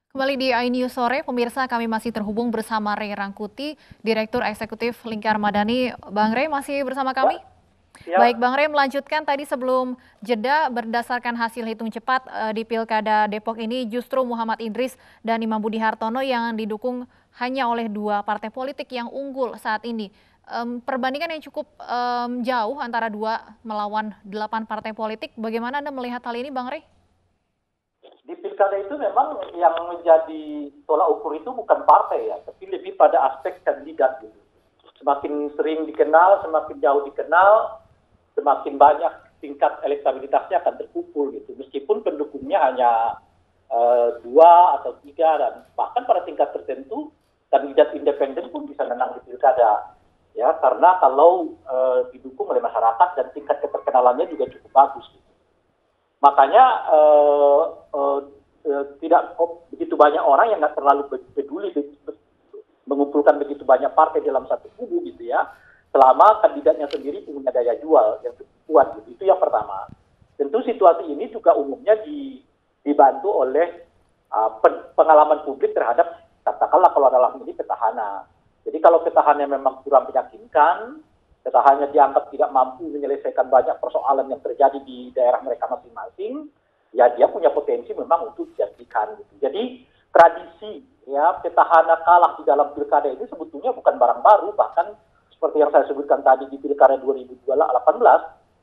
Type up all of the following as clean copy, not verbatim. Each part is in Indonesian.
Kembali di iNews Sore, pemirsa kami masih terhubung bersama Ray Rangkuti, Direktur Eksekutif Lingkar Madani. Bang Ray masih bersama Ya, kami? Baik, ya, Bang Ray melanjutkan tadi sebelum jeda berdasarkan hasil hitung cepat di Pilkada Depok ini justru Muhammad Idris dan Imam Budi Hartono yang didukung hanya oleh dua partai politik yang unggul saat ini. Perbandingan yang cukup jauh antara dua melawan 8 partai politik. Bagaimana Anda melihat hal ini, Bang Ray? di pilkada itu memang yang menjadi tolak ukur itu bukan partai ya, tapi lebih pada aspek kandidat gitu. Semakin sering dikenal, semakin jauh dikenal, semakin banyak tingkat elektabilitasnya akan terkumpul gitu. Meskipun pendukungnya hanya dua atau tiga dan bahkan pada tingkat tertentu kandidat independen pun bisa menang di pilkada. Ya, karena kalau didukung oleh masyarakat dan tingkat keterkenalannya juga cukup bagus gitu. Makanya tidak begitu banyak orang yang nggak terlalu peduli mengumpulkan begitu banyak partai dalam satu kubu gitu ya, selama kandidatnya sendiri punya daya jual yang cukup kuat gitu. Itu yang pertama. Tentu situasi ini juga umumnya dibantu oleh pengalaman publik terhadap katakanlah kalau dalam ini petahana. Jadi kalau petahana memang kurang meyakinkan, petahana dianggap tidak mampu menyelesaikan banyak persoalan yang terjadi di daerah mereka masing-masing, ya dia punya potensi memang untuk dijadikan gitu. Jadi tradisi ya petahana kalah di dalam pilkada ini sebetulnya bukan barang baru, bahkan seperti yang saya sebutkan tadi di pilkada 2018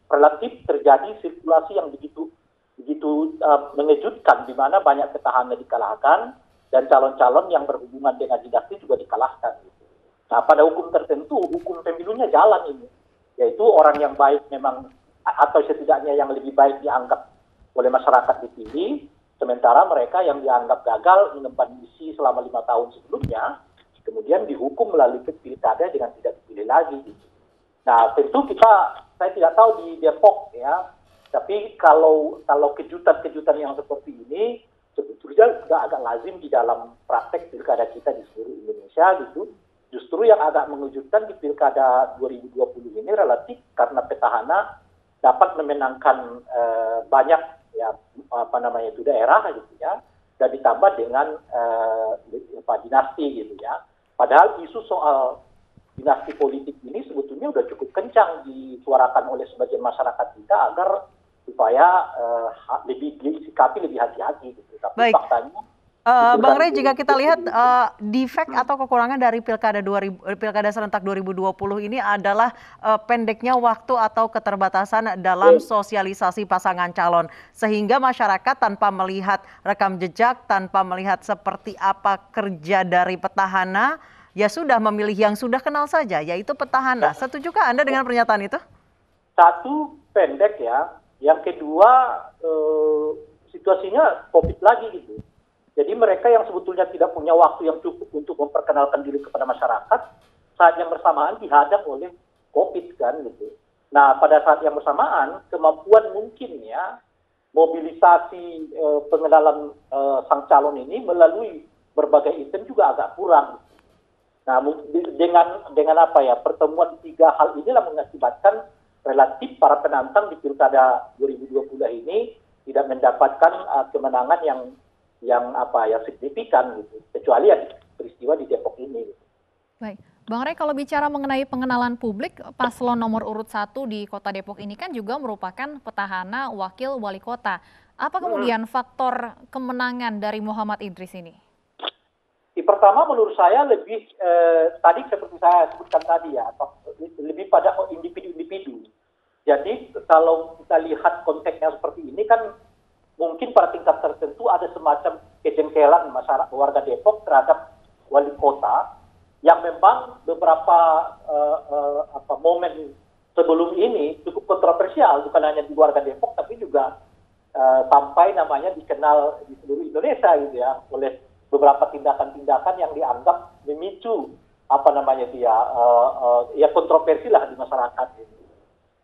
relatif terjadi sirkulasi yang begitu begitu mengejutkan di mana banyak petahana dikalahkan dan calon-calon yang berhubungan dengan dinasti juga dikalahkan gitu. Nah, pada hukum tertentu, hukum pemilunya jalan ini, yaitu orang yang baik memang atau setidaknya yang lebih baik dianggap oleh masyarakat dipilih, sementara mereka yang dianggap gagal mengemban misi selama 5 tahun sebelumnya, kemudian dihukum melalui pilkada dengan tidak dipilih lagi. Gitu. Nah, tentu saya tidak tahu di Depok ya, tapi kalau kejutan-kejutan yang seperti ini sebetulnya sudah agak lazim di dalam praktek pilkada kita di seluruh Indonesia gitu. Justru yang agak mengejutkan di pilkada 2020 ini relatif karena petahana dapat memenangkan banyak ya apa namanya itu daerah gitu ya, dan ditambah dengan dinasti gitu ya. Padahal isu soal dinasti politik ini sebetulnya sudah cukup kencang disuarakan oleh sebagian masyarakat kita agar supaya lebih disikapi lebih hati-hati gitu. Tapi Baik. faktanya Bang pilkada Rey, jika kita lihat 2020 ini defek atau kekurangan dari Pilkada serentak 2020 ini adalah pendeknya waktu atau keterbatasan dalam sosialisasi pasangan calon. Sehingga masyarakat tanpa melihat rekam jejak, tanpa melihat seperti apa kerja dari petahana, ya sudah memilih yang sudah kenal saja, yaitu petahana. ya, Setujukah Anda dengan pernyataan itu? satu pendek ya, yang kedua situasinya COVID lagi gitu. Jadi mereka yang sebetulnya tidak punya waktu yang cukup untuk memperkenalkan diri kepada masyarakat, saat yang bersamaan dihadap oleh COVID kan gitu. Nah pada saat yang bersamaan kemampuan mungkin ya mobilisasi pengenalan sang calon ini melalui berbagai event juga agak kurang. Nah dengan apa ya pertemuan tiga hal inilah mengakibatkan relatif para penantang di pilkada 2020 ini tidak mendapatkan kemenangan yang apa ya signifikan gitu, kecuali ya peristiwa di Depok ini gitu. Baik, Bang Rey, kalau bicara mengenai pengenalan publik, paslon nomor urut 1 di Kota Depok ini kan juga merupakan petahana wakil wali kota. Apa kemudian faktor kemenangan dari Muhammad Idris ini? Pertama menurut saya lebih tadi seperti saya sebutkan tadi ya, lebih pada individu-individu. Jadi kalau kita lihat konteksnya seperti ini kan mungkin pada tingkat tertentu ada semacam kejengkelan masyarakat warga Depok terhadap wali kota yang memang beberapa momen sebelum ini cukup kontroversial bukan hanya di warga Depok tapi juga sampai namanya dikenal di seluruh Indonesia gitu ya oleh beberapa tindakan-tindakan yang dianggap memicu apa namanya dia ya kontroversi lah di masyarakat ini.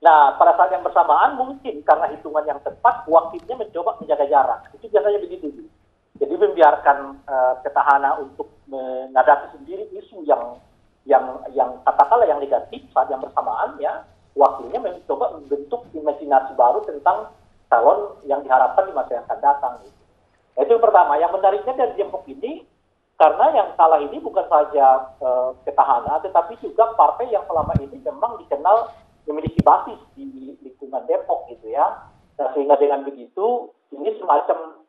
Nah, pada saat yang bersamaan mungkin karena hitungan yang tepat, wakilnya mencoba menjaga jarak. Itu biasanya begitu. Jadi membiarkan petahana untuk menghadapi sendiri isu yang katakanlah yang negatif saat yang bersamaan ya, wakilnya mencoba membentuk imajinasi baru tentang calon yang diharapkan di masa yang akan datang. Gitu. Itu yang pertama. Yang menariknya dari Depok ini, karena yang salah ini bukan saja petahana, tetapi juga partai yang selama ini memang dikenal memiliki basis di lingkungan Depok gitu ya. Nah, sehingga dengan begitu ini semacam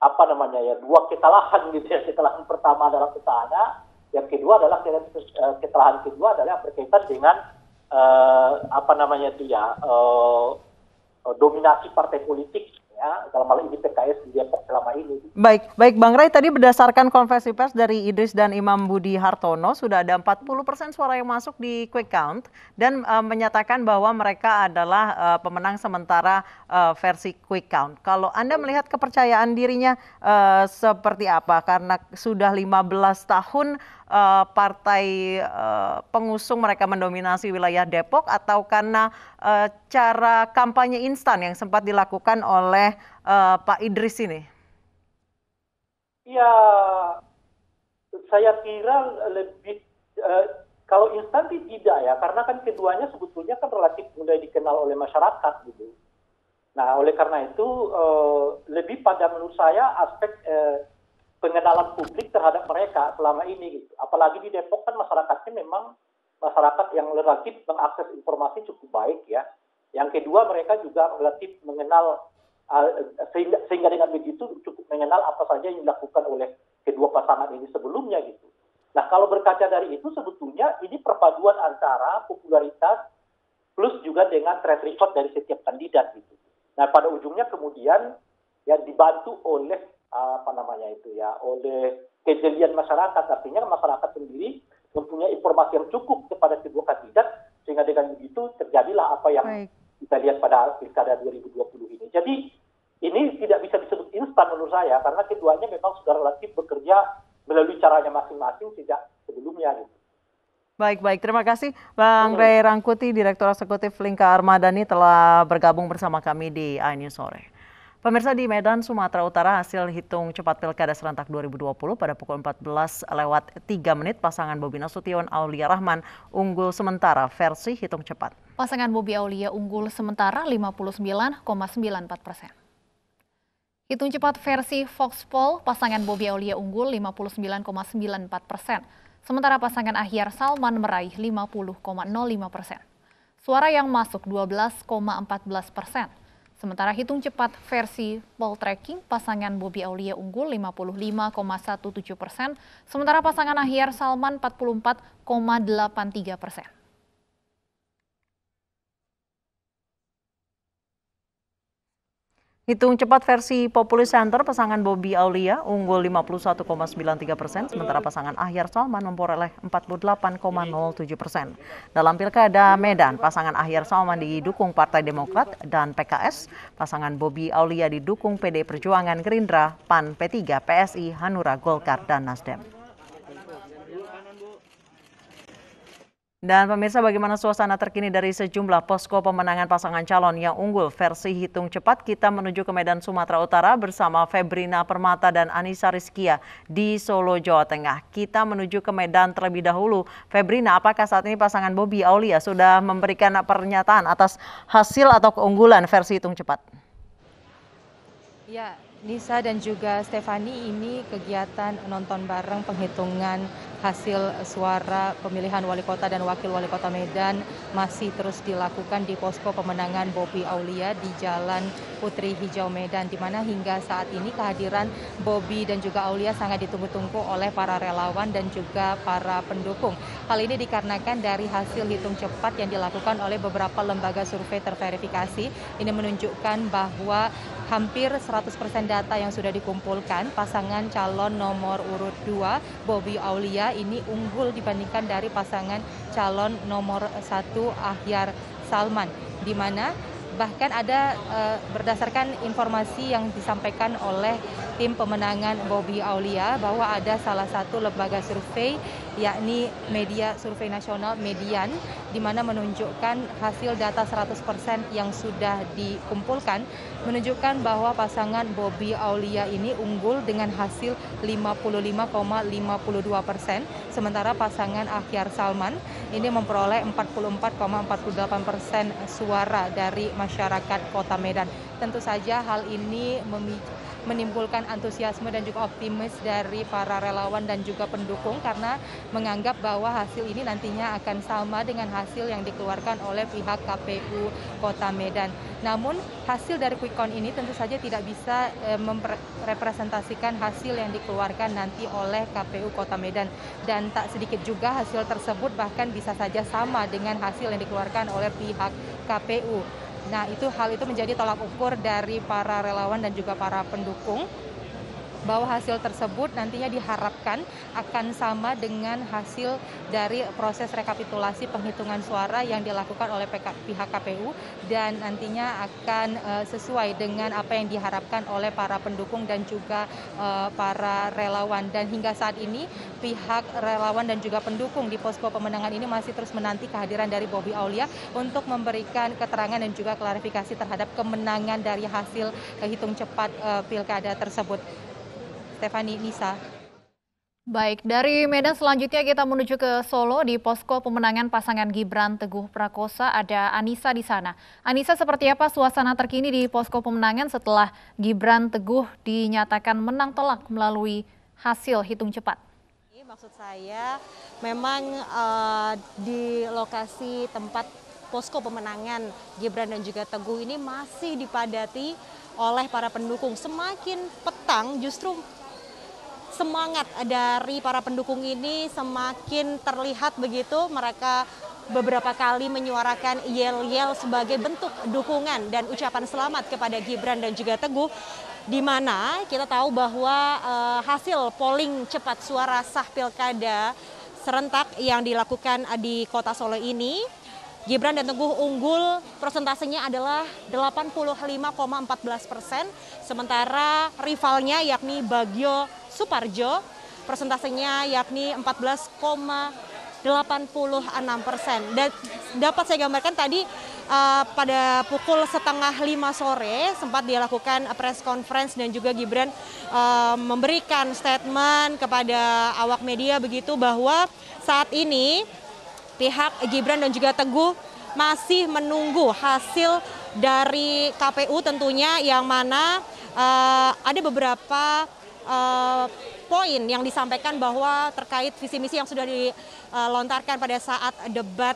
apa namanya ya, dua kesalahan gitu ya. Kesalahan pertama adalah petahana, yang kedua adalah kesalahan kedua adalah berkaitan dengan apa namanya itu ya, dominasi partai politik ya, dalam hal ini PKS di Depok selama ini. Baik, baik Bang Ray, tadi berdasarkan konversi pers dari Idris dan Imam Budi Hartono, sudah ada 40% suara yang masuk di quick count dan menyatakan bahwa mereka adalah pemenang sementara versi quick count. Kalau Anda melihat kepercayaan dirinya seperti apa? Karena sudah 15 tahun partai pengusung mereka mendominasi wilayah Depok, atau karena cara kampanye instan yang sempat dilakukan oleh Pak Idris ini? Ya, saya kira lebih kalau instan tidak ya, karena kan keduanya sebetulnya kan relatif mulai dikenal oleh masyarakat gitu. Nah, oleh karena itu lebih pada menurut saya aspek pengenalan publik terhadap mereka selama ini gitu. Apalagi di Depok kan masyarakatnya memang masyarakat yang relatif mengakses informasi cukup baik ya. Yang kedua, mereka juga relatif mengenal sehingga dengan begitu cukup mengenal apa saja yang dilakukan oleh kedua pasangan ini sebelumnya gitu. Nah, kalau berkaca dari itu sebetulnya ini perpaduan antara popularitas plus juga dengan track record dari setiap kandidat gitu. Nah, pada ujungnya kemudian ya dibantu oleh apa namanya itu ya, oleh kejelian masyarakat. Artinya masyarakat sendiri mempunyai informasi yang cukup kepada kedua kandidat, sehingga dengan begitu terjadilah apa yang kita lihat pada pilkada 2020 ini. Jadi ini tidak bisa disebut instan menurut saya, karena keduanya memang sudah relatif bekerja melalui caranya masing-masing sejak sebelumnya gitu. Baik, baik. Terima kasih Bang Ray Rangkuti, Direktur Eksekutif Lingkar Madani, telah bergabung bersama kami di iNews Sore. Pemirsa, di Medan, Sumatera Utara, hasil hitung cepat Pilkada serentak 2020 pada pukul 14:03 pasangan Bobi Nasution Aulia Rahman unggul sementara versi hitung cepat. Pasangan Bobi Aulia unggul sementara 59,94%. Hitung cepat versi Voxpol, pasangan Bobi Aulia unggul 59,94%. Sementara pasangan Ahyar Salman meraih 50,05%. Suara yang masuk 12,14%. Sementara hitung cepat versi Poltreking, pasangan Bobi Aulia unggul 55,17%, sementara pasangan Ahyar Salman 44,83%. Hitung cepat versi Populi Center, pasangan Bobi Aulia unggul 51,93%, sementara pasangan Ahyar Salman memperoleh 48,07%. Dalam Pilkada Medan, pasangan Ahyar Salman didukung Partai Demokrat dan PKS, pasangan Bobi Aulia didukung PD Perjuangan, Gerindra, PAN, P3, PSI, Hanura, Golkar, dan Nasdem. Dan pemirsa, bagaimana suasana terkini dari sejumlah posko pemenangan pasangan calon yang unggul versi hitung cepat? Kita menuju ke Medan, Sumatera Utara bersama Febrina Permata dan Anissa Rizkia di Solo, Jawa Tengah. Kita menuju ke Medan terlebih dahulu. Febrina, apakah saat ini pasangan Bobi Aulia sudah memberikan pernyataan atas hasil atau keunggulan versi hitung cepat? Ya, Nisa dan juga Stefani, ini kegiatan nonton bareng penghitungan hasil suara pemilihan wali kota dan wakil wali kota Medan masih terus dilakukan di posko pemenangan Bobi Aulia di Jalan Putri Hijau Medan, di mana hingga saat ini kehadiran Bobi dan juga Aulia sangat ditunggu-tunggu oleh para relawan dan juga para pendukung. Hal ini dikarenakan dari hasil hitung cepat yang dilakukan oleh beberapa lembaga survei terverifikasi. Ini menunjukkan bahwa hampir 100% data yang sudah dikumpulkan, pasangan calon nomor urut 2 Bobi Aulia ini unggul dibandingkan dari pasangan calon nomor 1 Ahyar Salman, di mana bahkan ada berdasarkan informasi yang disampaikan oleh tim pemenangan Bobi Aulia bahwa ada salah satu lembaga survei, yakni media survei nasional Median, di mana menunjukkan hasil data 100% yang sudah dikumpulkan menunjukkan bahwa pasangan Bobi Aulia ini unggul dengan hasil 55,52%, sementara pasangan Ahyar Salman ini memperoleh 44,48% suara dari masyarakat Kota Medan. Tentu saja hal ini menimbulkan antusiasme dan juga optimis dari para relawan dan juga pendukung karena menganggap bahwa hasil ini nantinya akan sama dengan hasil yang dikeluarkan oleh pihak KPU Kota Medan. Namun hasil dari quick count ini tentu saja tidak bisa merepresentasikan hasil yang dikeluarkan nanti oleh KPU Kota Medan, dan tak sedikit juga hasil tersebut bahkan bisa saja sama dengan hasil yang dikeluarkan oleh pihak KPU. Nah, hal itu menjadi tolak ukur dari para relawan dan juga para pendukung bahwa hasil tersebut nantinya diharapkan akan sama dengan hasil dari proses rekapitulasi penghitungan suara yang dilakukan oleh pihak KPU dan nantinya akan sesuai dengan apa yang diharapkan oleh para pendukung dan juga para relawan. Dan hingga saat ini pihak relawan dan juga pendukung di posko pemenangan ini masih terus menanti kehadiran dari Bobi Aulia untuk memberikan keterangan dan juga klarifikasi terhadap kemenangan dari hasil hitung cepat pilkada tersebut. Stefani, Nisa. Baik, dari Medan selanjutnya kita menuju ke Solo. Di posko pemenangan pasangan Gibran Teguh Prakosa ada Anissa di sana. Anissa, seperti apa suasana terkini di posko pemenangan setelah Gibran Teguh dinyatakan menang telak melalui hasil hitung cepat? Maksud saya memang di lokasi tempat posko pemenangan Gibran dan juga Teguh ini masih dipadati oleh para pendukung. Semakin petang justru semangat dari para pendukung ini semakin terlihat begitu. Mereka beberapa kali menyuarakan yel-yel sebagai bentuk dukungan dan ucapan selamat kepada Gibran dan juga Teguh, di mana kita tahu bahwa hasil polling cepat suara sah pilkada serentak yang dilakukan di Kota Solo ini, Gibran dan Teguh unggul, persentasenya adalah 85,14%, sementara rivalnya yakni Bagio Suparjo, persentasenya yakni 14,86%. Dan dapat saya gambarkan tadi pada pukul 4:30 sore sempat dilakukan press conference dan juga Gibran memberikan statement kepada awak media begitu bahwa saat ini pihak Gibran dan juga Teguh masih menunggu hasil dari KPU tentunya, yang mana ada beberapa poin yang disampaikan bahwa terkait visi misi yang sudah dilontarkan pada saat debat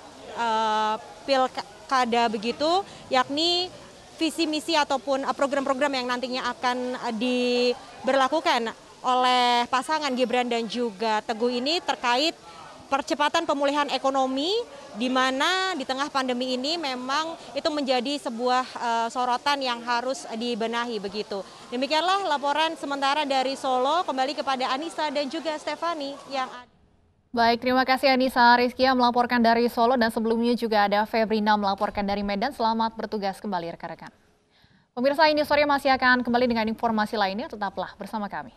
pilkada begitu, yakni visi misi ataupun program-program yang nantinya akan diberlakukan oleh pasangan Gibran dan juga Teguh ini terkait percepatan pemulihan ekonomi, di mana di tengah pandemi ini memang itu menjadi sebuah sorotan yang harus dibenahi begitu. Demikianlah laporan sementara dari Solo, kembali kepada Anissa dan juga Stefani yang ada. Baik, terima kasih Anissa Rizkia melaporkan dari Solo, dan sebelumnya juga ada Febrina melaporkan dari Medan. Selamat bertugas kembali rekan-rekan. Pemirsa, ini sore masih akan kembali dengan informasi lainnya, tetaplah bersama kami.